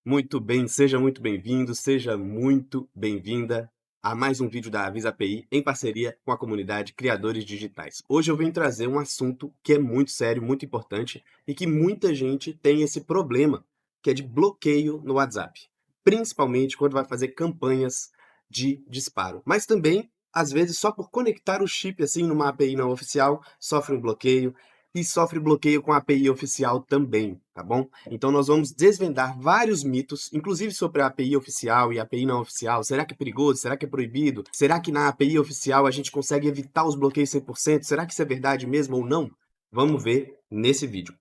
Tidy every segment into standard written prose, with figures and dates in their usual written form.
Muito bem, seja muito bem-vindo, seja muito bem-vinda a mais um vídeo da Avisa API em parceria com a comunidade Criadores Digitais. Hoje eu venho trazer um assunto que é muito sério, muito importante e que muita gente tem esse problema, que é de bloqueio no WhatsApp, principalmente quando vai fazer campanhas de disparo. Mas também, às vezes, só por conectar o chip assim numa API não oficial, sofre um bloqueio e sofre bloqueio com a API oficial também, tá bom? Então nós vamos desvendar vários mitos, inclusive sobre a API oficial e a API não oficial. Será que é perigoso? Será que é proibido? Será que na API oficial a gente consegue evitar os bloqueios 100%? Será que isso é verdade mesmo ou não? Vamos ver nesse vídeo.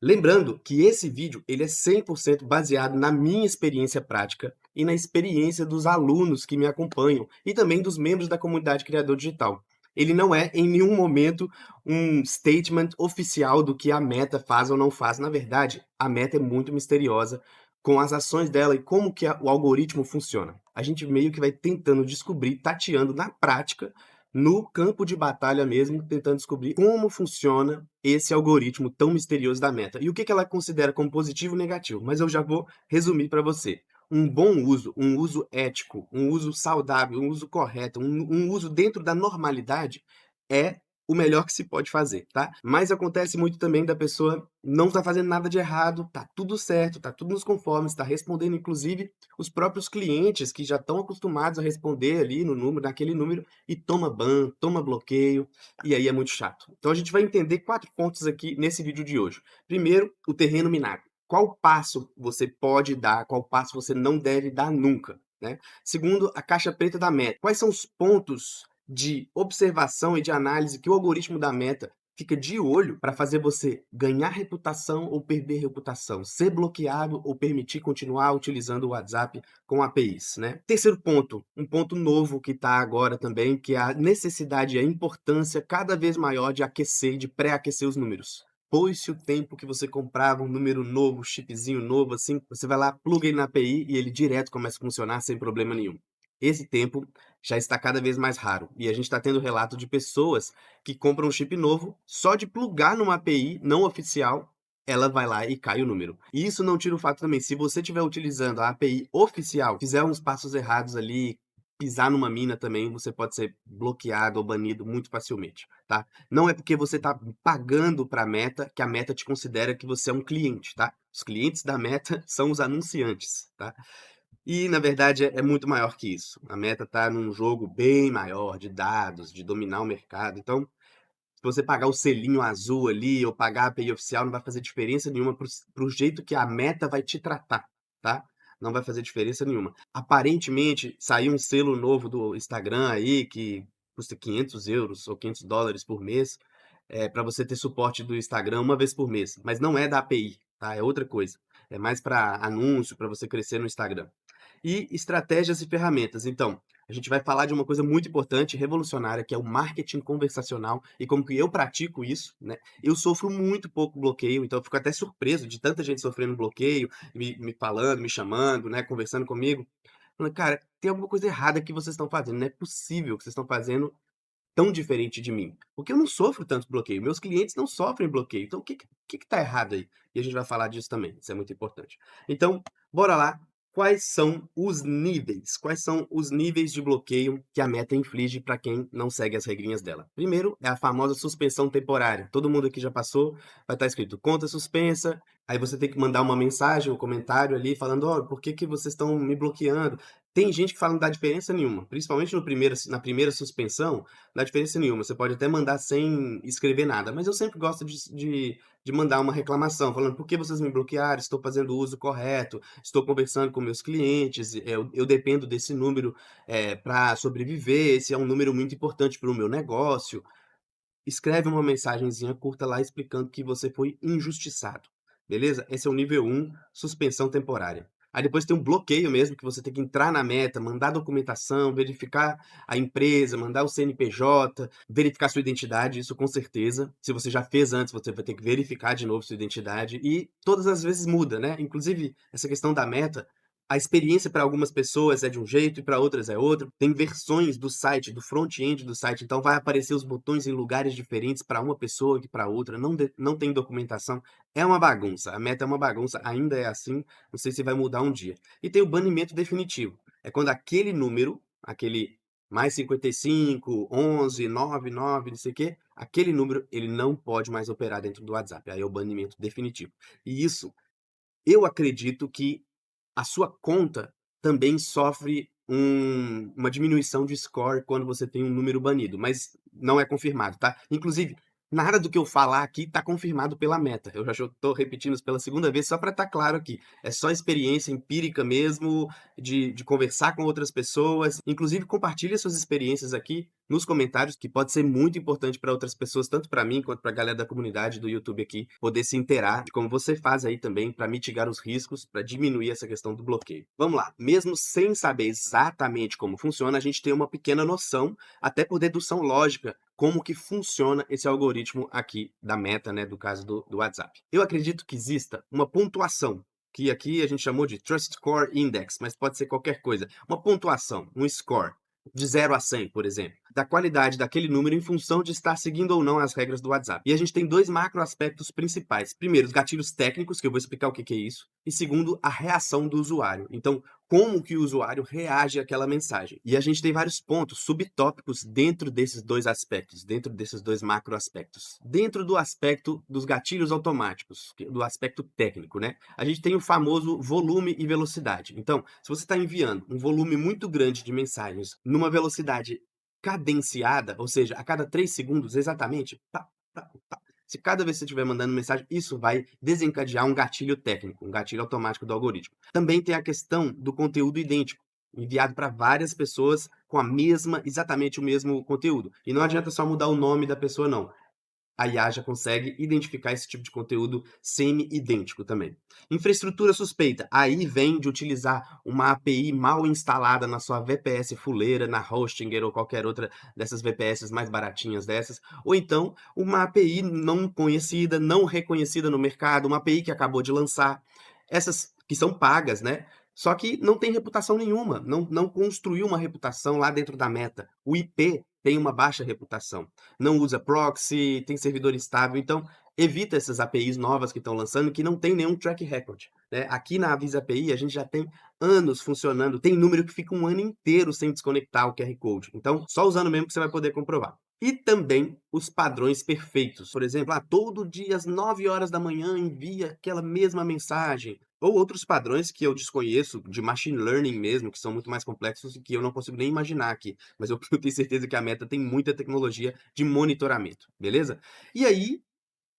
Lembrando que esse vídeo ele é 100% baseado na minha experiência prática e na experiência dos alunos que me acompanham e também dos membros da comunidade Criador Digital. Ele não é em nenhum momento um statement oficial do que a Meta faz ou não faz. Na verdade, a Meta é muito misteriosa com as ações dela e como que o algoritmo funciona. A gente meio que vai tentando descobrir, tateando na prática, no campo de batalha mesmo, tentando descobrir como funciona esse algoritmo tão misterioso da Meta e o que ela considera como positivo ou negativo. Mas eu já vou resumir para você. Um bom uso, um uso ético, um uso saudável, um uso correto, um uso dentro da normalidade é o melhor que se pode fazer, tá? Mas acontece muito também da pessoa não tá fazendo nada de errado, tá tudo certo, tá tudo nos conformes, tá respondendo inclusive os próprios clientes que já estão acostumados a responder ali no número, naquele número, e toma ban, toma bloqueio, e aí é muito chato. Então a gente vai entender 4 pontos aqui nesse vídeo de hoje. Primeiro, o terreno minado. Qual passo você pode dar, qual passo você não deve dar nunca, né? Segundo, a caixa preta da Meta. Quais são os pontos de observação e de análise que o algoritmo da Meta fica de olho para fazer você ganhar reputação ou perder reputação, ser bloqueado ou permitir continuar utilizando o WhatsApp com APIs, né? Terceiro ponto, um ponto novo que está agora também, que é a necessidade e a importância cada vez maior de aquecer, de pré-aquecer os números. Pois-se o tempo que você comprava um número novo, chipzinho novo, assim, você vai lá, pluga ele na API e ele direto começa a funcionar sem problema nenhum. Esse tempo já está cada vez mais raro. E a gente está tendo relato de pessoas que compram um chip novo, só de plugar numa API não oficial, ela vai lá e cai o número. E isso não tira o fato também, se você estiver utilizando a API oficial, fizer uns passos errados ali, pisar numa mina também, você pode ser bloqueado ou banido muito facilmente, tá? Não é porque você está pagando para a Meta que a Meta te considera que você é um cliente, tá? Os clientes da Meta são os anunciantes, tá? E, na verdade, é muito maior que isso. A Meta está num jogo bem maior de dados, de dominar o mercado. Então, se você pagar o selinho azul ali ou pagar a API oficial, não vai fazer diferença nenhuma para o jeito que a Meta vai te tratar, tá? Não vai fazer diferença nenhuma. Aparentemente, saiu um selo novo do Instagram aí que custa 500 euros ou 500 dólares por mês, para você ter suporte do Instagram uma vez por mês. Mas não é da API, tá? É outra coisa. É mais para anúncio, para você crescer no Instagram. E estratégias e ferramentas. Então, a gente vai falar de uma coisa muito importante, revolucionária, que é o marketing conversacional e como que eu pratico isso, né? Eu sofro muito pouco bloqueio, então eu fico até surpreso de tanta gente sofrendo bloqueio, me falando, me chamando, né, conversando comigo. Falando, cara, tem alguma coisa errada que vocês estão fazendo, não é possível que vocês estão fazendo tão diferente de mim. Porque eu não sofro tanto bloqueio, meus clientes não sofrem bloqueio, então o que tá errado aí? E a gente vai falar disso também, isso é muito importante. Então, bora lá. Quais são os níveis? Quais são os níveis de bloqueio que a Meta inflige para quem não segue as regrinhas dela? Primeiro é a famosa suspensão temporária. Todo mundo aqui já passou, vai estar escrito conta suspensa, aí você tem que mandar uma mensagem, um comentário ali falando, ó, por que que vocês estão me bloqueando? Tem gente que fala que não dá diferença nenhuma, principalmente no na primeira suspensão, não dá diferença nenhuma. Você pode até mandar sem escrever nada, mas eu sempre gosto de mandar uma reclamação, falando por que vocês me bloquearam, estou fazendo o uso correto, estou conversando com meus clientes, eu dependo desse número para sobreviver, esse é um número muito importante para o meu negócio. Escreve uma mensagenzinha curta lá explicando que você foi injustiçado, beleza? Esse é o nível um, suspensão temporária. Aí depois tem um bloqueio mesmo, que você tem que entrar na Meta, mandar documentação, verificar a empresa, mandar o CNPJ, verificar sua identidade, isso com certeza. Se você já fez antes, você vai ter que verificar de novo sua identidade e todas as vezes muda, né? Inclusive, essa questão da Meta, A experiência para algumas pessoas é de um jeito e para outras é outro. Tem versões do site, do front-end do site, então vai aparecer os botões em lugares diferentes para uma pessoa que para outra. Não tem documentação. É uma bagunça. A meta é uma bagunça, ainda é assim. Não sei se vai mudar um dia. E tem o banimento definitivo. É quando aquele número, aquele mais 55, 11, 99, não sei o quê, aquele número ele não pode mais operar dentro do WhatsApp. Aí é o banimento definitivo. E isso, eu acredito que a sua conta também sofre uma diminuição de score quando você tem um número banido, mas não é confirmado, tá? Inclusive, nada do que eu falar aqui está confirmado pela Meta. Eu já estou repetindo isso pela segunda vez, só para estar claro aqui. É só experiência empírica mesmo, de conversar com outras pessoas. Inclusive, compartilhe suas experiências aqui nos comentários, que pode ser muito importante para outras pessoas, tanto para mim quanto para a galera da comunidade do YouTube aqui, poder se inteirar de como você faz aí também para mitigar os riscos, para diminuir essa questão do bloqueio. Vamos lá, mesmo sem saber exatamente como funciona, a gente tem uma pequena noção, até por dedução lógica, como que funciona esse algoritmo aqui da Meta, né, do caso do WhatsApp. Eu acredito que exista uma pontuação, que aqui a gente chamou de Trust Score Index, mas pode ser qualquer coisa. Uma pontuação, um score, de 0 a 100, por exemplo, da qualidade daquele número em função de estar seguindo ou não as regras do WhatsApp. E a gente tem dois macro aspectos principais. Primeiro, os gatilhos técnicos, que eu vou explicar o que é isso. E segundo, a reação do usuário. Então, como que o usuário reage àquela mensagem. E a gente tem vários pontos, subtópicos dentro desses dois aspectos, dentro desses dois macro aspectos. Dentro do aspecto dos gatilhos automáticos, do aspecto técnico, né? A gente tem o famoso volume e velocidade. Então, se você está enviando um volume muito grande de mensagens numa velocidade cadenciada, ou seja, a cada 3 segundos exatamente, pá, pá, pá. Se cada vez que você estiver mandando mensagem, isso vai desencadear um gatilho técnico, um gatilho automático do algoritmo. Também tem a questão do conteúdo idêntico, enviado para várias pessoas com exatamente o mesmo conteúdo. E não adianta só mudar o nome da pessoa, não. A IA já consegue identificar esse tipo de conteúdo semi-idêntico também. Infraestrutura suspeita. Aí vem de utilizar uma API mal instalada na sua VPS fuleira, na Hostinger ou qualquer outra dessas VPS mais baratinhas dessas. Ou então, uma API não conhecida, não reconhecida no mercado, uma API que acabou de lançar. Essas que são pagas, né? Só que não tem reputação nenhuma, não construiu uma reputação lá dentro da Meta. O IP tem uma baixa reputação, não usa proxy, tem servidor estável, então evita essas APIs novas que estão lançando que não tem nenhum track record, né? Aqui na Avisa API a gente já tem anos funcionando, tem número que fica um ano inteiro sem desconectar o QR Code, então só usando mesmo que você vai poder comprovar. E também os padrões perfeitos, por exemplo, todo dia às 9 horas da manhã envia aquela mesma mensagem, ou outros padrões que eu desconheço, de machine learning mesmo, que são muito mais complexos e que eu não consigo nem imaginar aqui. Mas eu tenho certeza que a Meta tem muita tecnologia de monitoramento, beleza? E aí,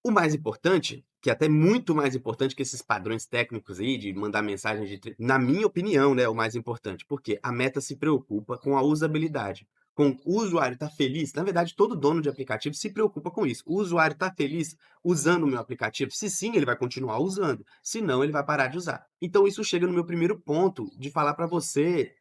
o mais importante, que é até muito mais importante que esses padrões técnicos aí, de mandar mensagem na minha opinião, né, o mais importante, porque a Meta se preocupa com a usabilidade. Com o usuário estar feliz, na verdade, todo dono de aplicativo se preocupa com isso. O usuário está feliz usando o meu aplicativo? Se sim, ele vai continuar usando. Se não, ele vai parar de usar. Então, isso chega no meu primeiro ponto de falar para você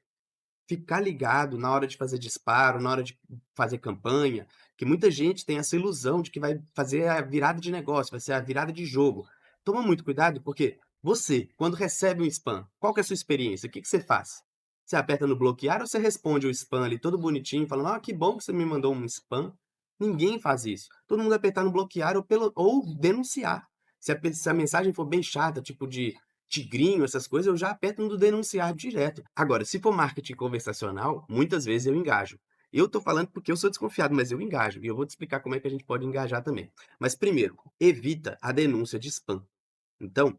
ficar ligado na hora de fazer disparo, na hora de fazer campanha, que muita gente tem essa ilusão de que vai fazer a virada de negócio, vai ser a virada de jogo. Toma muito cuidado, porque você, quando recebe um spam, qual que é a sua experiência? O que você faz? Você aperta no bloquear ou você responde o spam ali todo bonitinho, falando, que bom que você me mandou um spam? Ninguém faz isso. Todo mundo vai apertar no bloquear ou denunciar. Se a mensagem for bem chata, tipo de tigrinho, essas coisas, eu já aperto no denunciar direto. Agora, se for marketing conversacional, muitas vezes eu engajo. Eu tô falando porque eu sou desconfiado, mas eu engajo. E eu vou te explicar como é que a gente pode engajar também. Mas primeiro, evita a denúncia de spam. Então,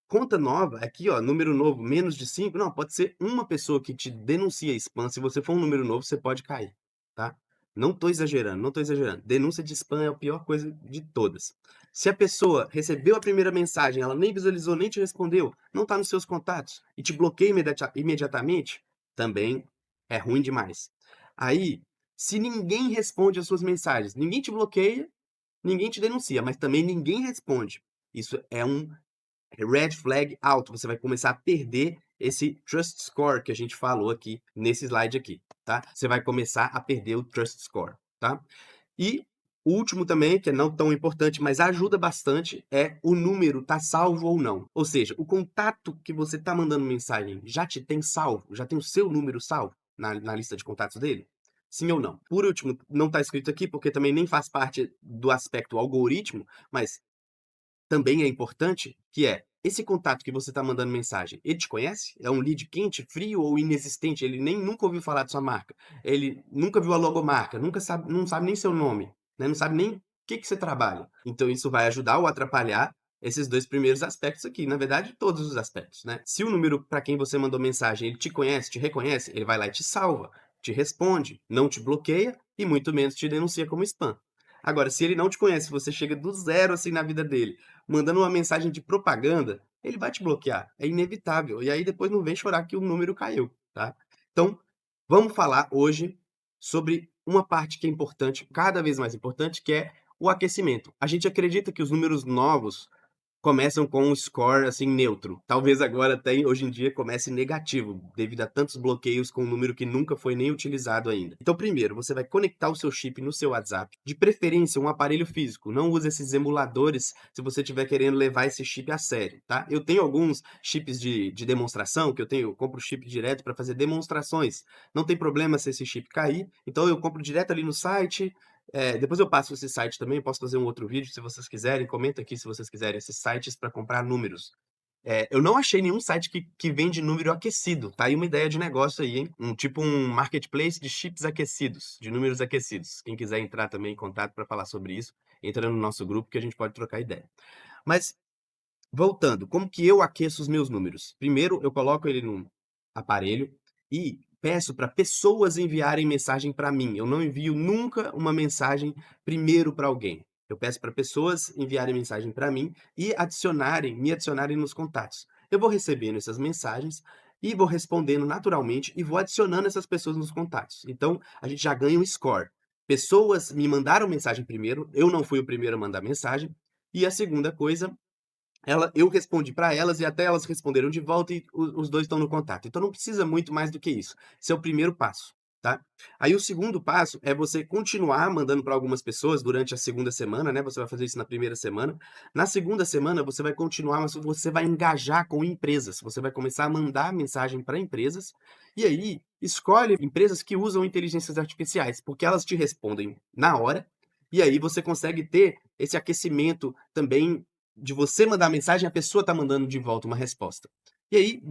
conta nova, aqui ó, número novo, menos de 5, não, pode ser uma pessoa que te denuncia spam. Se você for um número novo, você pode cair, tá? Não tô exagerando, não tô exagerando. Denúncia de spam é a pior coisa de todas. Se a pessoa recebeu a primeira mensagem, ela nem visualizou, nem te respondeu, não tá nos seus contatos e te bloqueia imediatamente, também é ruim demais. Aí, se ninguém responde as suas mensagens, ninguém te bloqueia, ninguém te denuncia, mas também ninguém responde. Isso é um red flag alto, você vai começar a perder esse trust score que a gente falou aqui nesse slide aqui, tá? Você vai começar a perder o trust score, tá? E O último também, que é não tão importante, mas ajuda bastante, é o número tá salvo ou não. Ou seja, o contato que você tá mandando mensagem já te tem salvo, já tem o seu número salvo na lista de contatos dele? Sim ou não? Por último, não está escrito aqui, porque também nem faz parte do aspecto algoritmo, mas também é importante, que é, esse contato que você está mandando mensagem, ele te conhece? É um lead quente, frio ou inexistente? Ele nem nunca ouviu falar de sua marca. Ele nunca viu a logomarca, nunca sabe, não sabe nem seu nome, né? Não sabe nem o que você trabalha. Então isso vai ajudar ou atrapalhar esses dois primeiros aspectos aqui, na verdade, todos os aspectos, né? Se o número para quem você mandou mensagem, ele te conhece, te reconhece, ele vai lá e te salva, te responde, não te bloqueia e muito menos te denuncia como spam. Agora, se ele não te conhece, você chega do zero assim na vida dele, mandando uma mensagem de propaganda, ele vai te bloquear, é inevitável. E aí depois não vem chorar que o número caiu, tá? Então, vamos falar hoje sobre uma parte que é importante, cada vez mais importante, que é o aquecimento. A gente acredita que os números novos começam com um score, assim, neutro. Talvez agora até hoje em dia comece negativo, devido a tantos bloqueios com um número que nunca foi nem utilizado ainda. Então, primeiro, você vai conectar o seu chip no seu WhatsApp, de preferência um aparelho físico. Não use esses emuladores se você estiver querendo levar esse chip a sério, tá? Eu tenho alguns chips de demonstração, que eu compro chip direto para fazer demonstrações. Não tem problema se esse chip cair, então eu compro direto ali no site, depois eu passo esse site também, posso fazer um outro vídeo se vocês quiserem, comenta aqui se vocês quiserem esses sites para comprar números. Eu não achei nenhum site que vende número aquecido, tá aí uma ideia de negócio aí, hein? Tipo um marketplace de chips aquecidos, de números aquecidos. Quem quiser entrar também em contato para falar sobre isso, entra no nosso grupo que a gente pode trocar ideia. Mas voltando, como que eu aqueço os meus números? Primeiro, eu coloco ele num aparelho e peço para pessoas enviarem mensagem para mim. Eu não envio nunca uma mensagem primeiro para alguém. Eu peço para pessoas enviarem mensagem para mim e me adicionarem nos contatos. Eu vou recebendo essas mensagens e vou respondendo naturalmente e vou adicionando essas pessoas nos contatos. Então, a gente já ganha um score. Pessoas me mandaram mensagem primeiro, eu não fui o primeiro a mandar mensagem. E a segunda coisa, eu respondi para elas e até elas responderam de volta e os dois estão no contato. Então não precisa muito mais do que isso. Esse é o primeiro passo, tá? Aí o segundo passo é você continuar mandando para algumas pessoas durante a segunda semana, né? Você vai fazer isso na primeira semana. Na segunda semana você vai continuar, mas você vai engajar com empresas. Você vai começar a mandar mensagem para empresas e aí escolhe empresas que usam inteligências artificiais, porque elas te respondem na hora. E aí você consegue ter esse aquecimento também de você mandar mensagem, a pessoa tá mandando de volta uma resposta. E aí,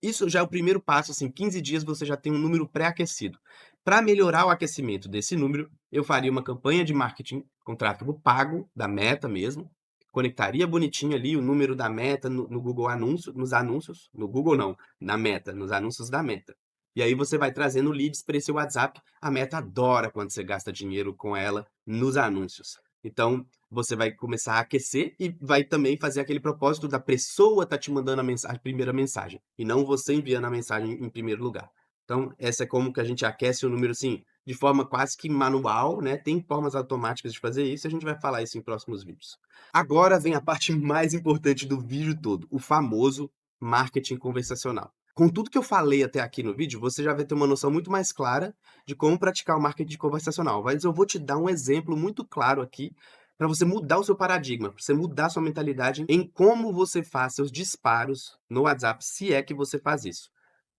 isso já é o primeiro passo, assim, 15 dias você já tem um número pré-aquecido. Para melhorar o aquecimento desse número, eu faria uma campanha de marketing com tráfego pago, da Meta mesmo, conectaria bonitinho ali o número da Meta no Google Anúncio, nos anúncios, no Google não, na Meta, nos anúncios da Meta. E aí você vai trazendo leads para esse WhatsApp. A Meta adora quando você gasta dinheiro com ela nos anúncios. Então, você vai começar a aquecer e vai também fazer aquele propósito da pessoa tá te mandando a primeira mensagem, e não você enviando a mensagem em primeiro lugar. Então, essa é como que a gente aquece o número, assim, de forma quase que manual, né? Tem formas automáticas de fazer isso, e a gente vai falar isso em próximos vídeos. Agora vem a parte mais importante do vídeo todo, o famoso marketing conversacional. Com tudo que eu falei até aqui no vídeo, você já vai ter uma noção muito mais clara de como praticar o marketing conversacional. Mas eu vou te dar um exemplo muito claro aqui para você mudar o seu paradigma, para você mudar a sua mentalidade em como você faz seus disparos no WhatsApp, se é que você faz isso.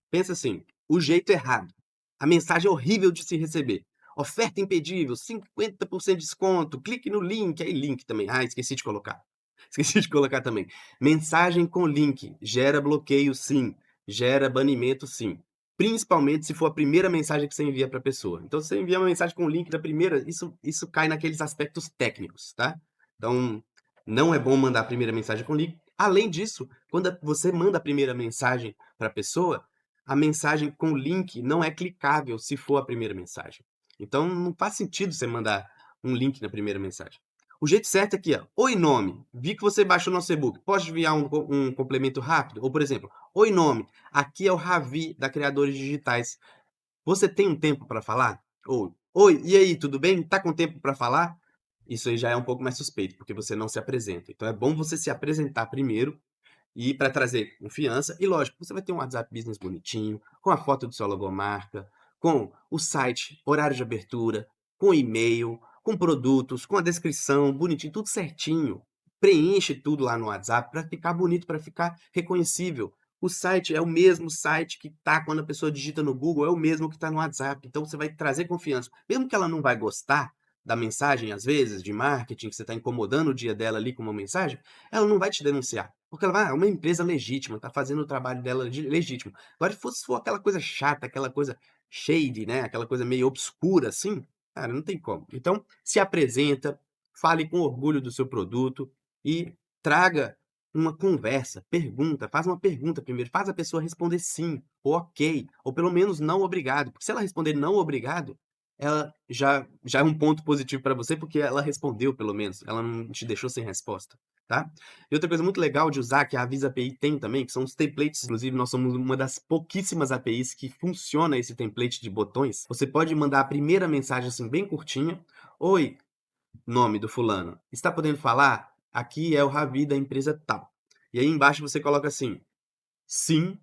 Pensa assim, o jeito errado, a mensagem horrível de se receber. Oferta impedível, 50% de desconto, clique no link, aí link também. Ah, esqueci de colocar. Esqueci de colocar também. Mensagem com link gera bloqueio sim, gera banimento sim. Principalmente se for a primeira mensagem que você envia para a pessoa. Então, se você envia uma mensagem com link da primeira, isso cai naqueles aspectos técnicos, tá? Então, não é bom mandar a primeira mensagem com link. Além disso, quando você manda a primeira mensagem para a pessoa, a mensagem com link não é clicável se for a primeira mensagem. Então não faz sentido você mandar um link na primeira mensagem. O jeito certo é aqui, ó. Oi, nome. Vi que você baixou nosso e-book. Pode enviar um complemento rápido? Ou, por exemplo, oi, nome. Aqui é o Ravi, da Criadores Digitais. Você tem um tempo para falar? Ou, oi, e aí, tudo bem? Tá com tempo para falar? Isso aí já é um pouco mais suspeito, porque você não se apresenta. Então é bom você se apresentar primeiro e para trazer confiança. E lógico, você vai ter um WhatsApp Business bonitinho, com a foto de sua logomarca, com o site, horário de abertura, com e-mail, com produtos, com a descrição, bonitinho, tudo certinho. Preenche tudo lá no WhatsApp para ficar bonito, para ficar reconhecível. O site é o mesmo site que tá quando a pessoa digita no Google, é o mesmo que está no WhatsApp. Então você vai trazer confiança. Mesmo que ela não vai gostar da mensagem, às vezes, de marketing, que você está incomodando o dia dela ali com uma mensagem, ela não vai te denunciar. Porque ela vai, é uma empresa legítima, está fazendo o trabalho dela legítimo. Agora, se for aquela coisa chata, aquela coisa shady, né? Aquela coisa meio obscura assim, cara, não tem como. Então, se apresenta, fale com orgulho do seu produto e traga uma conversa, pergunta, faz uma pergunta primeiro, faz a pessoa responder sim, ou ok, ou pelo menos não obrigado, porque se ela responder não obrigado, ela já é um ponto positivo para você, porque ela respondeu pelo menos, ela não te deixou sem resposta, tá? E outra coisa muito legal de usar, que a Avisa API tem também, que são os templates, inclusive nós somos uma das pouquíssimas APIs que funciona esse template de botões. Você pode mandar a primeira mensagem assim bem curtinha: oi, nome do fulano, está podendo falar? Aqui é o Ravi da empresa tal. E aí embaixo você coloca assim, sim,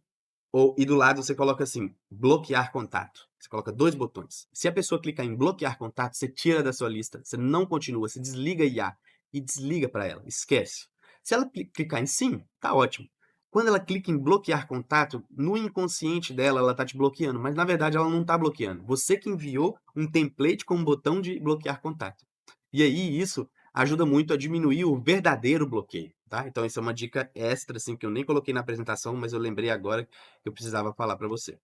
e do lado você coloca assim, bloquear contato. Você coloca 2 botões. Se a pessoa clicar em bloquear contato, você tira da sua lista, você não continua, você desliga IA e desliga para ela, esquece. Se ela clicar em sim, tá ótimo. Quando ela clica em bloquear contato, no inconsciente dela, ela tá te bloqueando, mas na verdade ela não tá bloqueando. Você que enviou um template com um botão de bloquear contato. E aí isso ajuda muito a diminuir o verdadeiro bloqueio, tá? Então isso é uma dica extra, assim, que eu nem coloquei na apresentação, mas eu lembrei agora que eu precisava falar para você.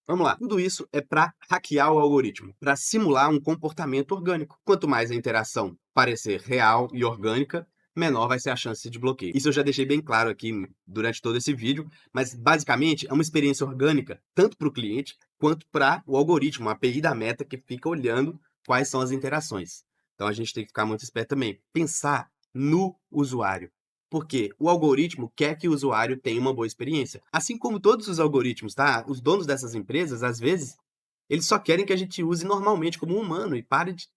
Vamos lá. Tudo isso é para hackear o algoritmo, para simular um comportamento orgânico. Quanto mais a interação parecer real e orgânica, menor vai ser a chance de bloqueio. Isso eu já deixei bem claro aqui durante todo esse vídeo, mas basicamente é uma experiência orgânica, tanto para o cliente quanto para o algoritmo, a API da Meta, que fica olhando quais são as interações. Então a gente tem que ficar muito esperto também. Pensar no usuário. Porque o algoritmo quer que o usuário tenha uma boa experiência. Assim como todos os algoritmos, tá? Os donos dessas empresas, às vezes, eles só querem que a gente use normalmente como humano e pare de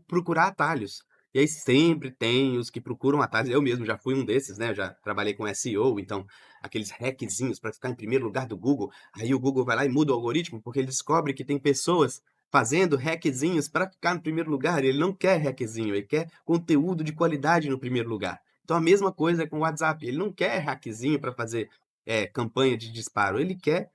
procurar atalhos. E aí sempre tem os que procuram atalhos. Eu mesmo já fui um desses, né? Eu já trabalhei com SEO, então aqueles hackzinhos para ficar em primeiro lugar do Google. Aí o Google vai lá e muda o algoritmo porque ele descobre que tem pessoas fazendo hackzinhos para ficar no primeiro lugar. Ele não quer hackzinho, ele quer conteúdo de qualidade no primeiro lugar. Então a mesma coisa é com o WhatsApp. Ele não quer hackzinho para fazer campanha de disparo. Ele quer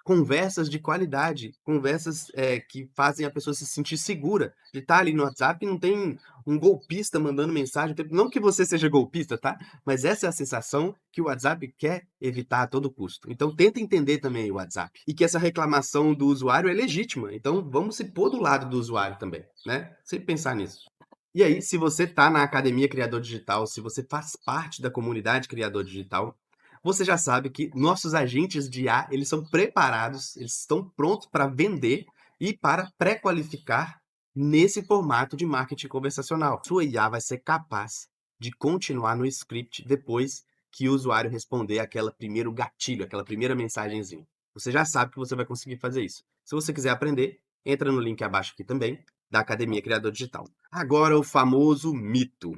conversas de qualidade, conversas que fazem a pessoa se sentir segura de estar ali no WhatsApp e não tem um golpista mandando mensagem. Não que você seja golpista, tá? Mas essa é a sensação que o WhatsApp quer evitar a todo custo. Então tenta entender também o WhatsApp. E que essa reclamação do usuário é legítima. Então vamos se pôr do lado do usuário também, né? Sempre pensar nisso. E aí, se você está na Academia Criador Digital, se você faz parte da comunidade Criador Digital, você já sabe que nossos agentes de IA, eles são preparados, eles estão prontos para vender e para pré-qualificar nesse formato de marketing conversacional. Sua IA vai ser capaz de continuar no script depois que o usuário responder aquele primeiro gatilho, aquela primeira mensagenzinha. Você já sabe que você vai conseguir fazer isso. Se você quiser aprender, entra no link abaixo aqui também, da Academia Criador Digital. Agora o famoso mito.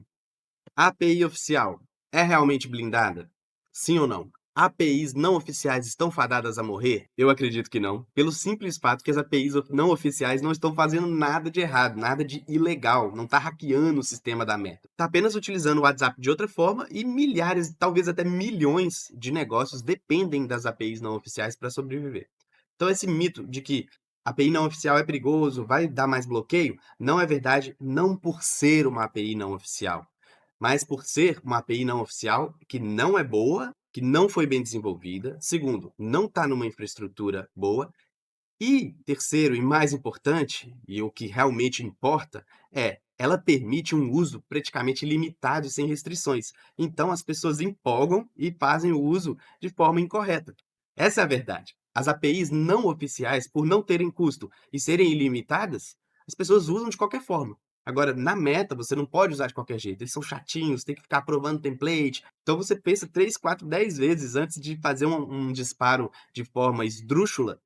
A API oficial é realmente blindada? Sim ou não? APIs não oficiais estão fadadas a morrer? Eu acredito que não, pelo simples fato que as APIs não oficiais não estão fazendo nada de errado, nada de ilegal, não está hackeando o sistema da Meta. Está apenas utilizando o WhatsApp de outra forma e milhares, talvez até milhões de negócios dependem das APIs não oficiais para sobreviver. Então esse mito de que API não oficial é perigoso, vai dar mais bloqueio, não é verdade, não por ser uma API não oficial, mas por ser uma API não oficial que não é boa, que não foi bem desenvolvida, segundo, não está numa infraestrutura boa, e terceiro e mais importante, e o que realmente importa, ela permite um uso praticamente ilimitado e sem restrições. Então as pessoas empolgam e fazem o uso de forma incorreta. Essa é a verdade. As APIs não oficiais, por não terem custo e serem ilimitadas, as pessoas usam de qualquer forma. Agora, na Meta, você não pode usar de qualquer jeito. Eles são chatinhos, tem que ficar aprovando template. Então você pensa 3, 4, 10 vezes antes de fazer um disparo de forma esdrúxula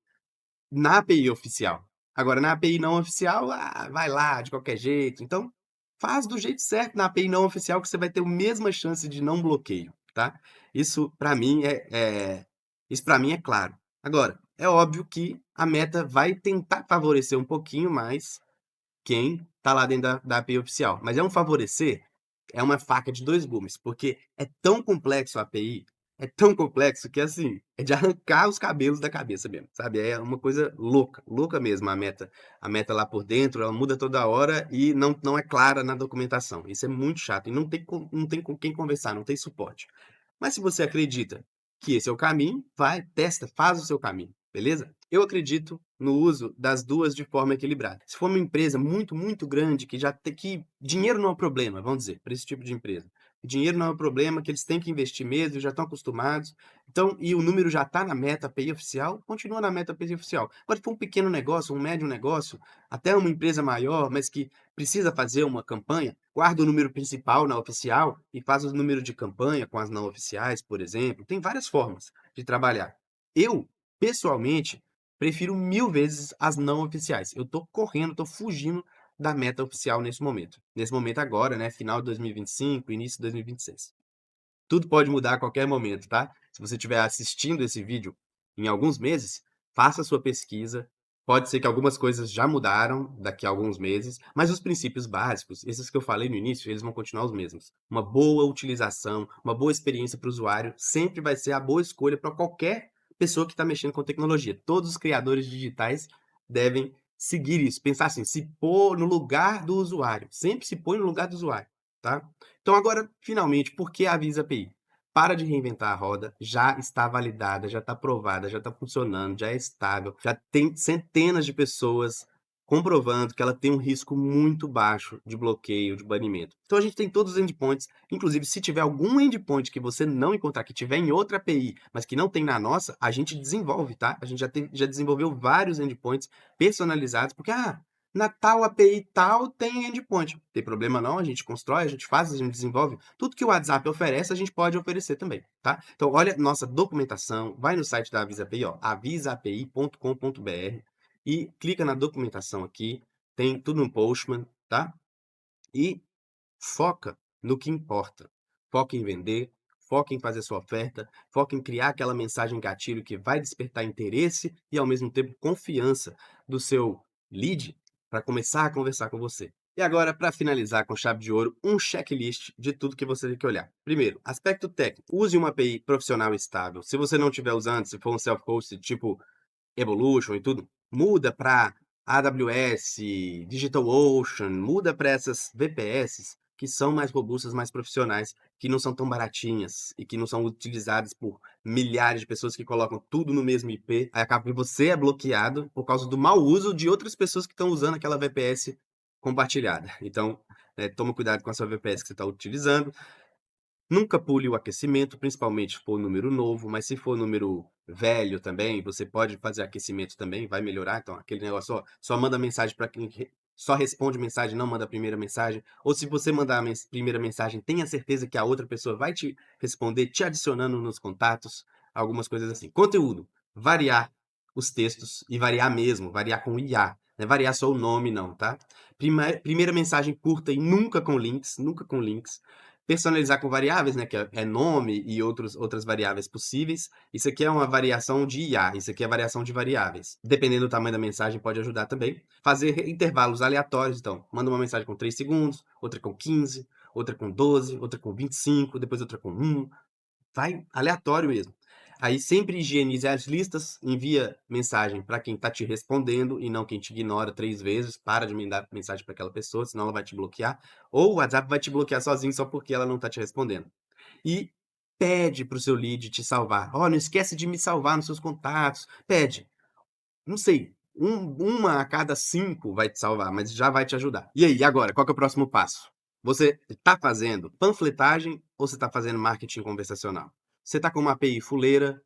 na API oficial. Agora, na API não oficial, vai lá de qualquer jeito. Então, faz do jeito certo na API não oficial que você vai ter a mesma chance de não bloqueio, tá? Isso para mim isso para mim é claro. Agora, é óbvio que a Meta vai tentar favorecer um pouquinho mais quem tá lá dentro da API oficial. Mas é um favorecer, é uma faca de dois gumes, porque é tão complexo a API, é tão complexo que, assim, é de arrancar os cabelos da cabeça mesmo, sabe? É uma coisa louca, louca mesmo a meta lá por dentro, ela muda toda hora e não é clara na documentação. Isso é muito chato e não tem com quem conversar, não tem suporte. Mas se você acredita que esse é o caminho, vai, testa, faz o seu caminho, beleza? Eu acredito no uso das duas de forma equilibrada. Se for uma empresa muito, muito grande, que já tem que. Dinheiro não é um problema, vamos dizer, para esse tipo de empresa. Dinheiro não é um problema, que eles têm que investir mesmo, já estão acostumados. Então, e o número já está na meta API oficial, continua na meta API oficial. Agora, se for um pequeno negócio, um médio negócio, até uma empresa maior, mas que precisa fazer uma campanha, guarda o número principal na oficial e faz o número de campanha com as não oficiais, por exemplo. Tem várias formas de trabalhar. Eu, pessoalmente, prefiro 1000 vezes as não oficiais. Eu tô correndo, tô fugindo da meta oficial nesse momento. Nesse momento agora, né? Final de 2025, início de 2026. Tudo pode mudar a qualquer momento, tá? Se você estiver assistindo esse vídeo em alguns meses, faça a sua pesquisa. Pode ser que algumas coisas já mudaram daqui a alguns meses, mas os princípios básicos, esses que eu falei no início, eles vão continuar os mesmos. Uma boa utilização, uma boa experiência para o usuário, sempre vai ser a boa escolha para qualquer pessoa que está mexendo com tecnologia. Todos os criadores digitais devem seguir isso. Pensar assim, se pôr no lugar do usuário. Sempre se põe no lugar do usuário, tá? Então agora, finalmente, por que a Visa API? Para de reinventar a roda, já está validada, já está aprovada, já está funcionando, já é estável, já tem centenas de pessoas comprovando que ela tem um risco muito baixo de bloqueio, de banimento. Então a gente tem todos os endpoints, inclusive se tiver algum endpoint que você não encontrar, que tiver em outra API, mas que não tem na nossa, a gente desenvolve, tá? A gente já desenvolveu vários endpoints personalizados, porque, na tal API tal tem endpoint. Não tem problema não, a gente constrói, a gente faz, a gente desenvolve. Tudo que o WhatsApp oferece, a gente pode oferecer também, tá? Então, olha nossa documentação, vai no site da Avisa API, ó, avisaapi.com.br e clica na documentação aqui, tem tudo no Postman, tá? E foca no que importa. Foca em vender, foca em fazer sua oferta, foca em criar aquela mensagem gatilho que vai despertar interesse e, ao mesmo tempo, confiança do seu lead para começar a conversar com você. E agora, para finalizar com chave de ouro, um checklist de tudo que você tem que olhar. Primeiro, aspecto técnico. Use uma API profissional e estável. Se você não estiver usando, se for um self-hosted tipo Evolution e tudo, muda para AWS, DigitalOcean, muda para essas VPS que são mais robustas, mais profissionais, que não são tão baratinhas e que não são utilizadas por milhares de pessoas que colocam tudo no mesmo IP. Aí acaba que você é bloqueado por causa do mau uso de outras pessoas que estão usando aquela VPS compartilhada. Então, toma cuidado com a sua VPS que você está utilizando. Nunca pule o aquecimento, principalmente se for número novo, mas se for número velho também, você pode fazer aquecimento também, vai melhorar. Então, aquele negócio, ó, só manda mensagem para quem só responde mensagem, não manda a primeira mensagem. Ou se você mandar a primeira mensagem, tenha certeza que a outra pessoa vai te responder, te adicionando nos contatos, algumas coisas assim. Conteúdo, variar os textos e variar mesmo, variar com IA. Não é variar só o nome, não, tá? Primeira mensagem curta e nunca com links, nunca com links. Personalizar com variáveis, né, que é nome e outras variáveis possíveis. Isso aqui é uma variação de IA, isso aqui é variação de variáveis. Dependendo do tamanho da mensagem, pode ajudar também. Fazer intervalos aleatórios, então, manda uma mensagem com 3 segundos, outra com 15, outra com 12, outra com 25, depois outra com 1. Vai aleatório mesmo. Aí sempre higienize as listas, envia mensagem para quem está te respondendo e não quem te ignora 3 vezes. Para de mandar mensagem para aquela pessoa, senão ela vai te bloquear. Ou o WhatsApp vai te bloquear sozinho só porque ela não está te respondendo. E pede para o seu lead te salvar. Ó, não esquece de me salvar nos seus contatos. Pede. Não sei, uma a cada 5 vai te salvar, mas já vai te ajudar. E aí, agora, qual que é o próximo passo? Você está fazendo panfletagem ou você está fazendo marketing conversacional? Você está com uma API fuleira,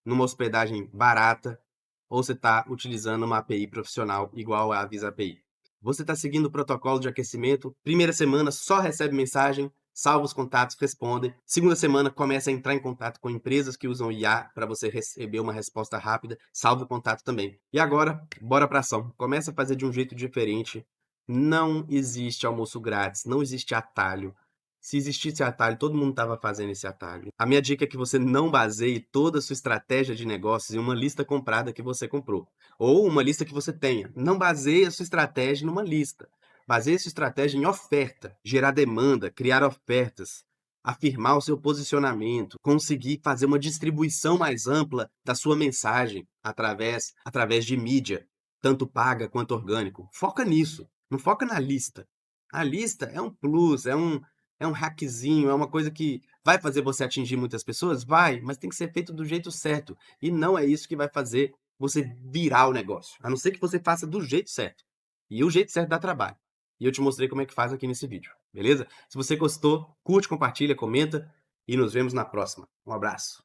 numa hospedagem barata, ou você está utilizando uma API profissional igual a Avisa API? Você está seguindo o protocolo de aquecimento, primeira semana só recebe mensagem, salva os contatos, responde. Segunda semana começa a entrar em contato com empresas que usam IA para você receber uma resposta rápida, salva o contato também. E agora, bora para ação. Começa a fazer de um jeito diferente. Não existe almoço grátis, não existe atalho. Se existisse atalho, todo mundo estava fazendo esse atalho. A minha dica é que você não baseie toda a sua estratégia de negócios em uma lista comprada que você comprou. Ou uma lista que você tenha. Não baseie a sua estratégia numa lista. Baseie sua estratégia em oferta, gerar demanda, criar ofertas, afirmar o seu posicionamento, conseguir fazer uma distribuição mais ampla da sua mensagem através de mídia, tanto paga quanto orgânico. Foca nisso, não foca na lista. A lista é um plus, é um hackzinho, é uma coisa que vai fazer você atingir muitas pessoas? Vai, mas tem que ser feito do jeito certo. E não é isso que vai fazer você virar o negócio, a não ser que você faça do jeito certo. E o jeito certo dá trabalho. E eu te mostrei como é que faz aqui nesse vídeo, beleza? Se você gostou, curte, compartilha, comenta e nos vemos na próxima. Um abraço.